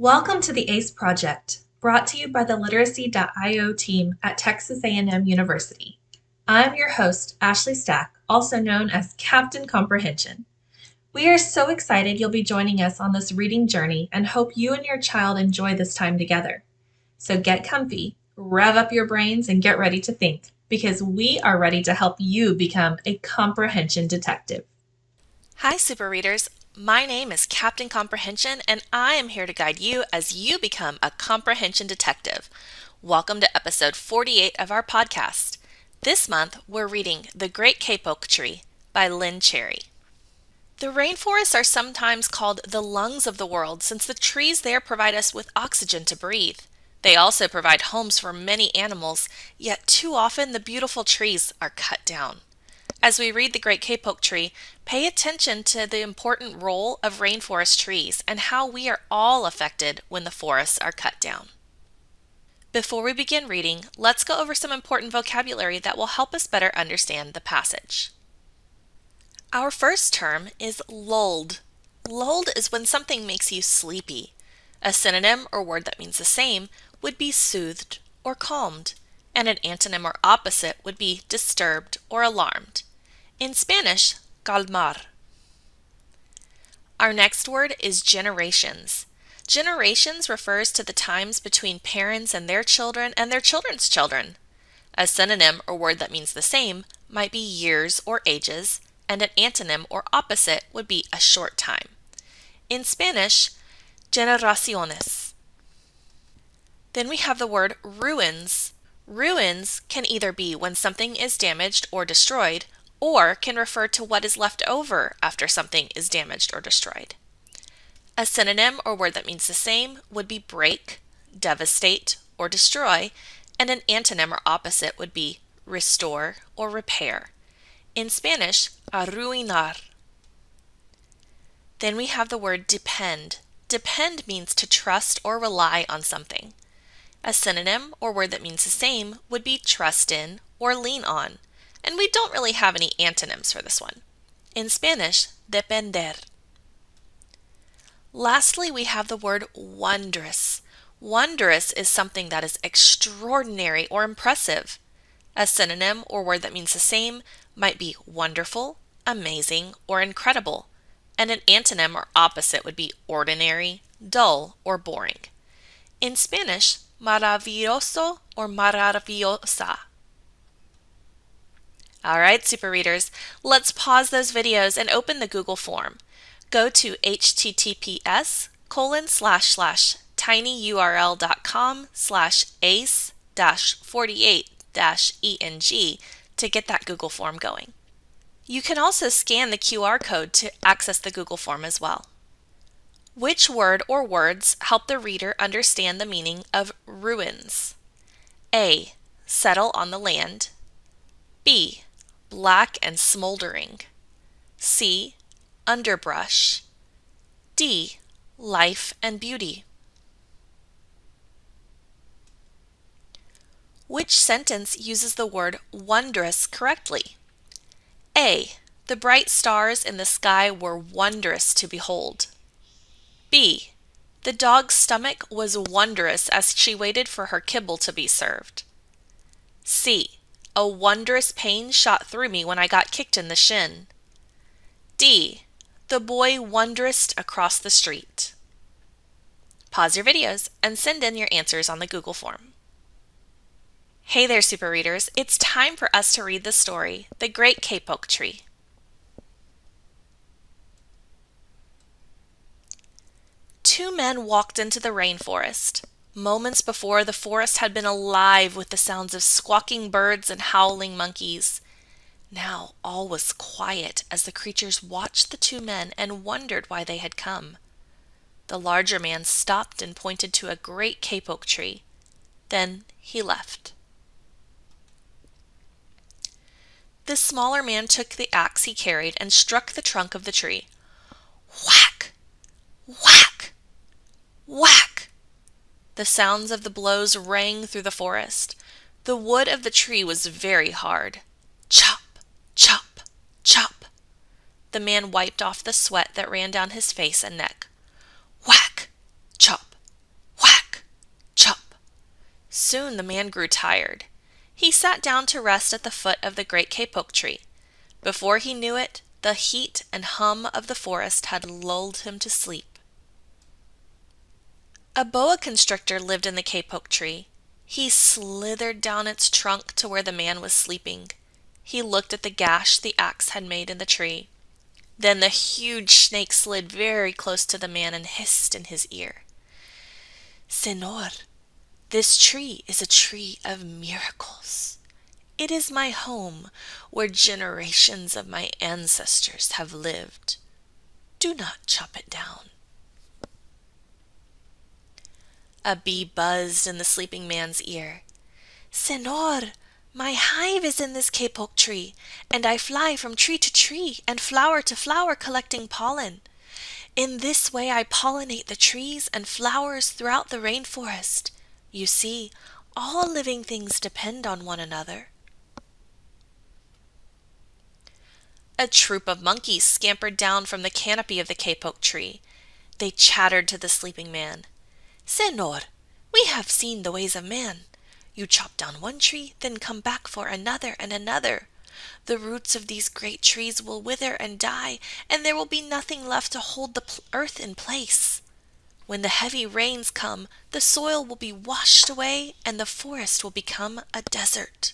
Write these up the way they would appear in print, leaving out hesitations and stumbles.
Welcome to the ACE Project, brought to you by the Literacy.io team at Texas A&M University. I'm your host, Ashley Stack, also known as Captain Comprehension. We are so excited you'll be joining us on this reading journey and hope you and your child enjoy this time together. So get comfy, rev up your brains, and get ready to think, because we are ready to help you become a comprehension detective. Hi, super readers. My name is Captain Comprehension, and I am here to guide you as you become a comprehension detective. Welcome to episode 48 of our podcast. This month, we're reading The Great Kapok Tree by Lynn Cherry. The rainforests are sometimes called the lungs of the world since the trees there provide us with oxygen to breathe. They also provide homes for many animals, yet too often the beautiful trees are cut down. As we read The Great Kapok Tree, pay attention to the important role of rainforest trees and how we are all affected when the forests are cut down. Before we begin reading, let's go over some important vocabulary that will help us better understand the passage. Our first term is lulled. Lulled is when something makes you sleepy. A synonym or word that means the same would be soothed or calmed, and an antonym or opposite would be disturbed or alarmed. In Spanish, calmar. Our next word is generations. Generations refers to the times between parents and their children's children. A synonym or word that means the same might be years or ages, and an antonym or opposite would be a short time. In Spanish, generaciones. Then we have the word ruins. Ruins can either be when something is damaged or destroyed, or can refer to what is left over after something is damaged or destroyed. A synonym or word that means the same would be break, devastate, or destroy, and an antonym or opposite would be restore or repair. In Spanish, arruinar. Then we have the word depend. Depend means to trust or rely on something. A synonym or word that means the same would be trust in or lean on. And we don't really have any antonyms for this one. In Spanish, depender. Lastly, we have the word wondrous. Wondrous is something that is extraordinary or impressive. A synonym or word that means the same might be wonderful, amazing, or incredible. And an antonym or opposite would be ordinary, dull, or boring. In Spanish, maravilloso or maravillosa. All right, super readers, let's pause those videos and open the Google form. Go to https://tinyurl.com/ace-48-eng to get that Google form going. You can also scan the QR code to access the Google form as well. Which word or words help the reader understand the meaning of ruins? A. Settle on the land. B. Black and smoldering. C. Underbrush. D. Life and beauty. Which sentence uses the word wondrous correctly? A. The bright stars in the sky were wondrous to behold. B. The dog's stomach was wondrous as she waited for her kibble to be served. C. A wondrous pain shot through me when I got kicked in the shin. D. The boy wondrous across the street. Pause your videos and send in your answers on the Google form. Hey there, super readers. It's time for us to read the story, The Great Kapok Tree. Two men walked into the rainforest. Moments before, the forest had been alive with the sounds of squawking birds and howling monkeys. Now all was quiet as the creatures watched the two men and wondered why they had come. The larger man stopped and pointed to a great kapok tree. Then he left. The smaller man took the axe he carried and struck the trunk of the tree. Whack! Whack! Whack! The sounds of the blows rang through the forest. The wood of the tree was very hard. Chop! Chop! Chop! The man wiped off the sweat that ran down his face and neck. Whack! Chop! Soon the man grew tired. He sat down to rest at the foot of the Great Kapok Tree. Before he knew it, the heat and hum of the forest had lulled him to sleep. A boa constrictor lived in the kapok tree. He slithered down its trunk to where the man was sleeping. He looked at the gash the axe had made in the tree. Then the huge snake slid very close to the man and hissed in his ear. "Senor, this tree is a tree of miracles. It is my home where generations of my ancestors have lived. Do not chop it down." A bee buzzed in the sleeping man's ear. "Senor, my hive is in this kapok tree, and I fly from tree to tree and flower to flower collecting pollen. In this way I pollinate the trees and flowers throughout the rainforest. You see, all living things depend on one another." A troop of monkeys scampered down from the canopy of the kapok tree. They chattered to the sleeping man. "Senor, we have seen the ways of man. You chop down one tree, then come back for another and another. The roots of these great trees will wither and die, and there will be nothing left to hold the earth in place. When the heavy rains come, the soil will be washed away, and the forest will become a desert."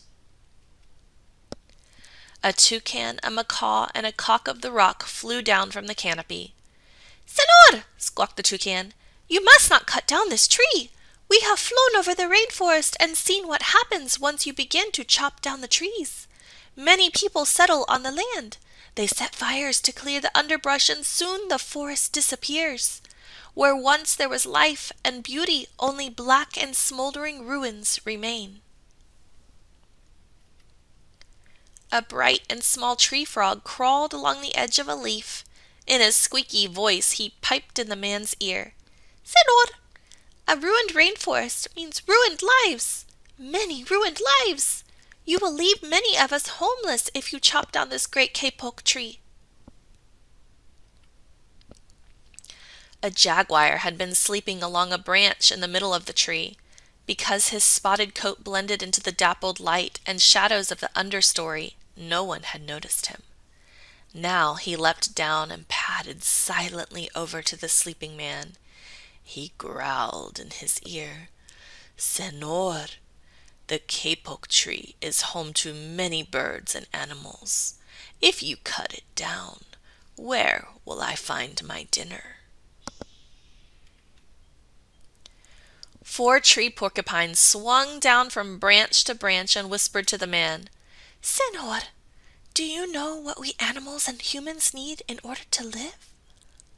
A toucan, a macaw, and a cock of the rock flew down from the canopy. "Senor," squawked the toucan, "you must not cut down this tree. We have flown over the rainforest and seen what happens once you begin to chop down the trees. Many people settle on the land. They set fires to clear the underbrush, and soon the forest disappears. Where once there was life and beauty, only black and smoldering ruins remain." A bright and small tree frog crawled along the edge of a leaf. In a squeaky voice, he piped in the man's ear. "Senor, a ruined rainforest means ruined lives. Many ruined lives. You will leave many of us homeless if you chop down this great kapok tree." A jaguar had been sleeping along a branch in the middle of the tree. Because his spotted coat blended into the dappled light and shadows of the understory, no one had noticed him. Now he leapt down and padded silently over to the sleeping man. He growled in his ear, "Senor, the kapok tree is home to many birds and animals. If you cut it down, where will I find my dinner?" 4 tree porcupines swung down from branch to branch and whispered to the man, "Senor, do you know what we animals and humans need in order to live?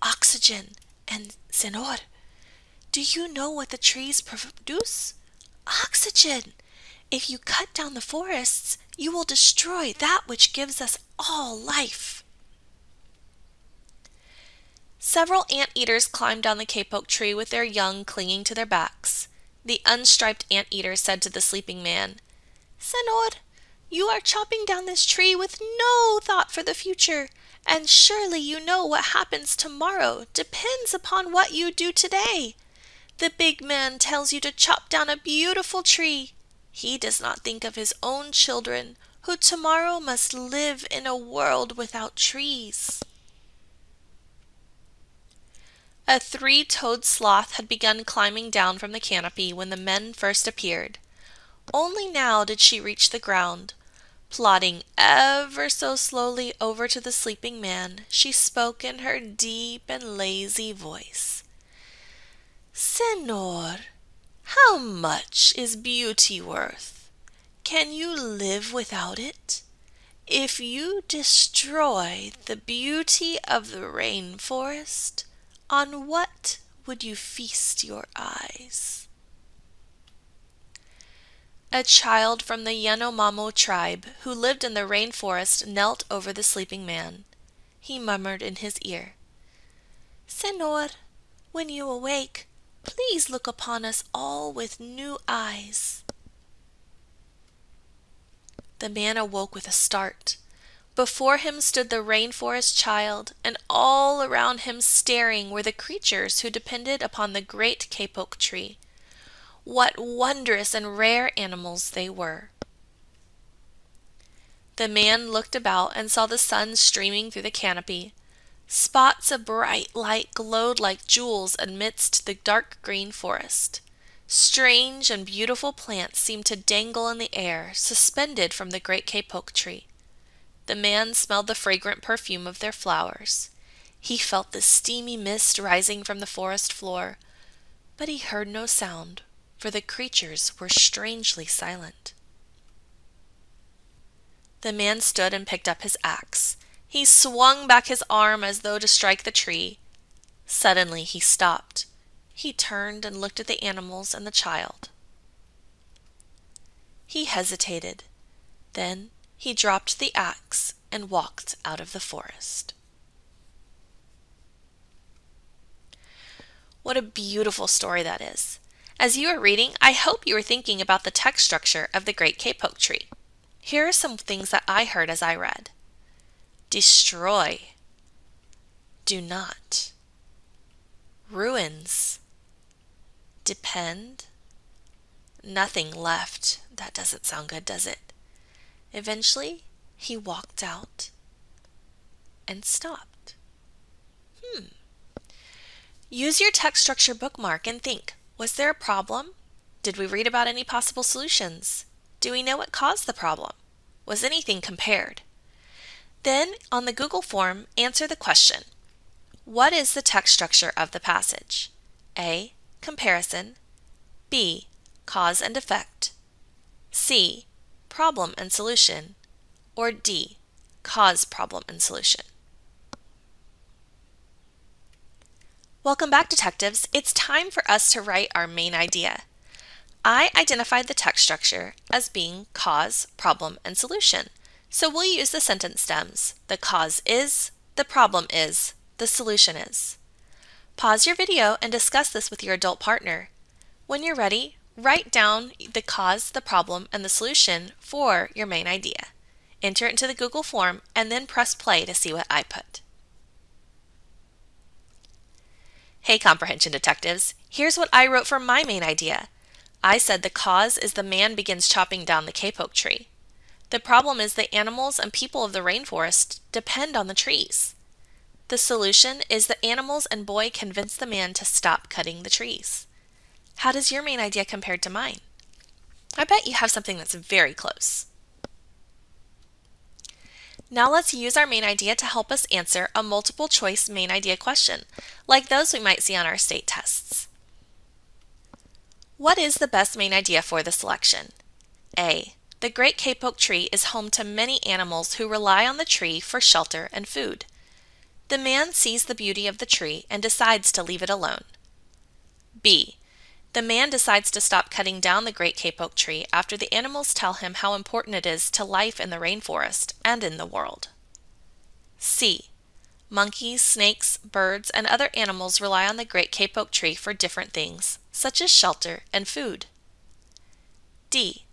Oxygen. And, Senor, do you know what the trees produce? Oxygen. If you cut down the forests, you will destroy that which gives us all life." Several anteaters climbed down the kapok tree with their young clinging to their backs. The unstriped anteater said to the sleeping man, "Senor, you are chopping down this tree with no thought for the future, and surely you know what happens tomorrow depends upon what you do today. The big man tells you to chop down a beautiful tree. He does not think of his own children, who tomorrow must live in a world without trees." A 3-toed sloth had begun climbing down from the canopy when the men first appeared. Only now did she reach the ground. Plodding ever so slowly over to the sleeping man, she spoke in her deep and lazy voice. "Senor, how much is beauty worth? Can you live without it? If you destroy the beauty of the rainforest, on what would you feast your eyes?" A child from the Yanomamo tribe who lived in the rainforest knelt over the sleeping man. He murmured in his ear, "Senor, when you awake, please look upon us all with new eyes." The man awoke with a start. Before him stood the rainforest child, and all around him staring were the creatures who depended upon the great kapok tree. What wondrous and rare animals they were! The man looked about and saw the sun streaming through the canopy. Spots of bright light glowed like jewels amidst the dark green forest. Strange and beautiful plants seemed to dangle in the air, suspended from the great kapok tree. The man smelled the fragrant perfume of their flowers. He felt the steamy mist rising from the forest floor, but he heard no sound, for the creatures were strangely silent. The man stood and picked up his axe. He swung back his arm as though to strike the tree. Suddenly he stopped. He turned and looked at the animals and the child. He hesitated. Then he dropped the axe and walked out of the forest. What a beautiful story that is. As you were reading, I hope you were thinking about the text structure of the Great Kapok Tree. Here are some things that I heard as I read. Destroy. Do not. Ruins. Depend. Nothing left. That doesn't sound good, does it? Eventually, he walked out and stopped. Use your text structure bookmark and think, was there a problem? Did we read about any possible solutions? Do we know what caused the problem? Was anything compared? Then, on the Google form, answer the question, what is the text structure of the passage? A. Comparison. B. Cause and effect. C. Problem and solution. Or D. Cause, problem, and solution. Welcome back, detectives. It's time for us to write our main idea. I identified the text structure as being cause, problem, and solution. So we'll use the sentence stems. The cause is, the problem is, the solution is. Pause your video and discuss this with your adult partner. When you're ready, write down the cause, the problem, and the solution for your main idea. Enter it into the Google form and then press play to see what I put. Hey comprehension detectives, here's what I wrote for my main idea. I said the cause is the man begins chopping down the kapok tree. The problem is the animals and people of the rainforest depend on the trees. The solution is the animals and boy convince the man to stop cutting the trees. How does your main idea compare to mine? I bet you have something that's very close. Now let's use our main idea to help us answer a multiple choice main idea question, like those we might see on our state tests. What is the best main idea for the selection? A. The Great Kapok Tree is home to many animals who rely on the tree for shelter and food. The man sees the beauty of the tree and decides to leave it alone. B. The man decides to stop cutting down the Great Kapok Tree after the animals tell him how important it is to life in the rainforest and in the world. C. Monkeys, snakes, birds, and other animals rely on the Great Kapok Tree for different things, such as shelter and food. D.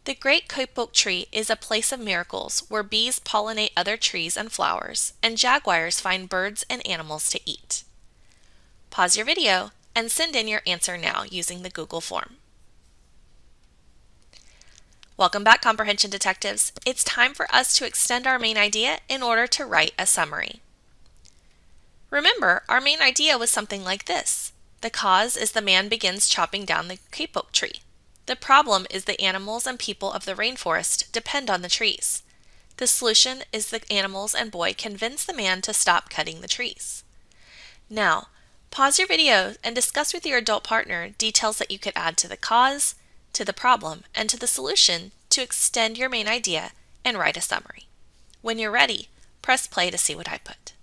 The Great Kapok Tree is a place of miracles where bees pollinate other trees and flowers, and jaguars find birds and animals to eat. Pause your video and send in your answer now using the Google form. Welcome back, comprehension detectives. It's time for us to extend our main idea in order to write a summary. Remember, our main idea was something like this. The cause is the man begins chopping down the kapok tree. The problem is the animals and people of the rainforest depend on the trees. The solution is the animals and boy convince the man to stop cutting the trees. Now, pause your video and discuss with your adult partner details that you could add to the cause, to the problem, and to the solution to extend your main idea and write a summary. When you're ready, press play to see what I put.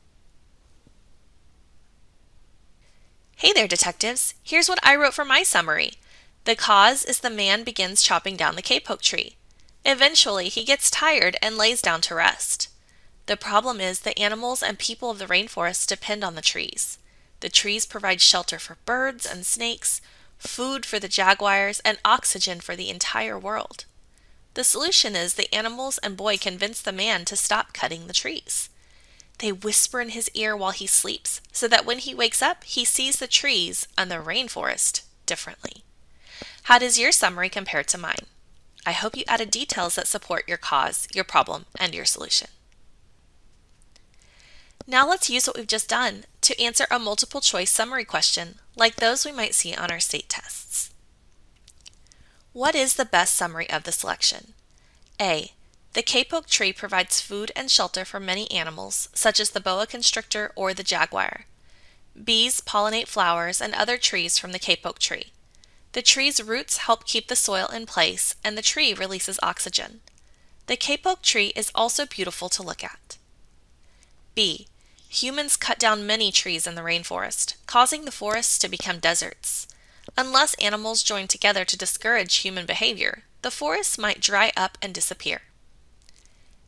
Hey there, detectives. Here's what I wrote for my summary. The cause is the man begins chopping down the kapok tree. Eventually, he gets tired and lays down to rest. The problem is the animals and people of the rainforest depend on the trees. The trees provide shelter for birds and snakes, food for the jaguars, and oxygen for the entire world. The solution is the animals and boy convince the man to stop cutting the trees. They whisper in his ear while he sleeps, so that when he wakes up, he sees the trees and the rainforest differently. How does your summary compare to mine? I hope you added details that support your cause, your problem, and your solution. Now let's use what we've just done to answer a multiple choice summary question like those we might see on our state tests. What is the best summary of the selection? A. The kapok tree provides food and shelter for many animals, such as the boa constrictor or the jaguar. Bees pollinate flowers and other trees from the kapok tree. The tree's roots help keep the soil in place, and the tree releases oxygen. The kapok tree is also beautiful to look at. B. Humans cut down many trees in the rainforest, causing the forests to become deserts. Unless animals join together to discourage human behavior, the forests might dry up and disappear.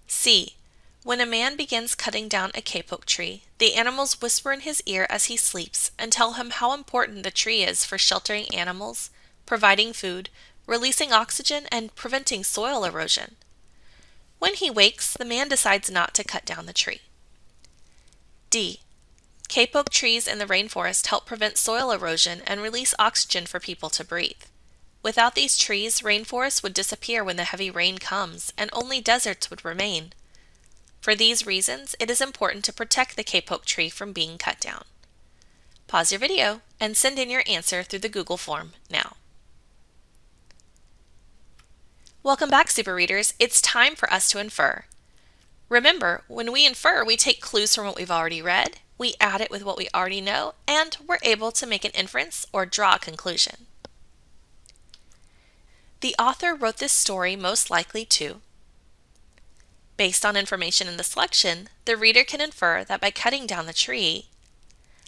C. When a man begins cutting down a kapok tree, the animals whisper in his ear as he sleeps and tell him how important the tree is for sheltering animals, providing food, releasing oxygen, and preventing soil erosion. When he wakes, the man decides not to cut down the tree. D. Kapok trees in the rainforest help prevent soil erosion and release oxygen for people to breathe. Without these trees, rainforests would disappear when the heavy rain comes, and only deserts would remain. For these reasons, it is important to protect the kapok tree from being cut down. Pause your video and send in your answer through the Google form now. Welcome back, Super Readers. It's time for us to infer. Remember, when we infer, we take clues from what we've already read, we add it with what we already know, and we're able to make an inference or draw a conclusion. The author wrote this story most likely to. Based on information in the selection, the reader can infer that by cutting down the tree.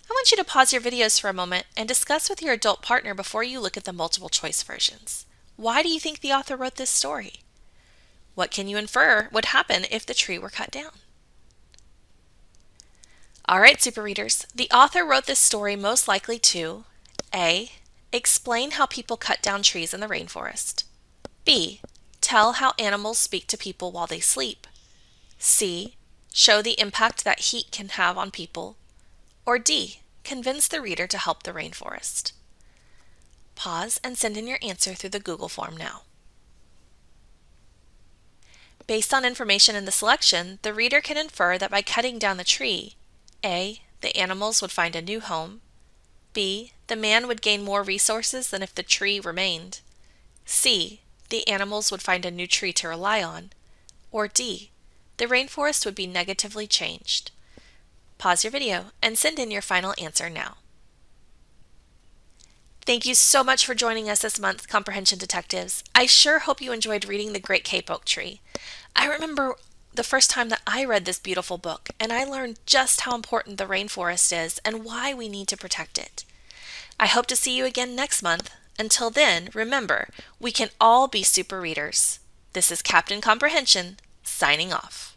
I want you to pause your videos for a moment and discuss with your adult partner before you look at the multiple choice versions. Why do you think the author wrote this story? What can you infer would happen if the tree were cut down? All right, Super Readers, the author wrote this story most likely to A. Explain how people cut down trees in the rainforest. B. Tell how animals speak to people while they sleep. C. Show the impact that heat can have on people. Or D. Convince the reader to help the rainforest. Pause and send in your answer through the Google form now. Based on information in the selection, the reader can infer that by cutting down the tree, A. The animals would find a new home. B. The man would gain more resources than if the tree remained. C. The animals would find a new tree to rely on. Or D. The rainforest would be negatively changed. Pause your video and send in your final answer now. Thank you so much for joining us this month, Comprehension Detectives. I sure hope you enjoyed reading The Great Kapok Tree. I remember the first time that I read this beautiful book, and I learned just how important the rainforest is and why we need to protect it. I hope to see you again next month. Until then, remember, we can all be super readers. This is Captain Comprehension, signing off.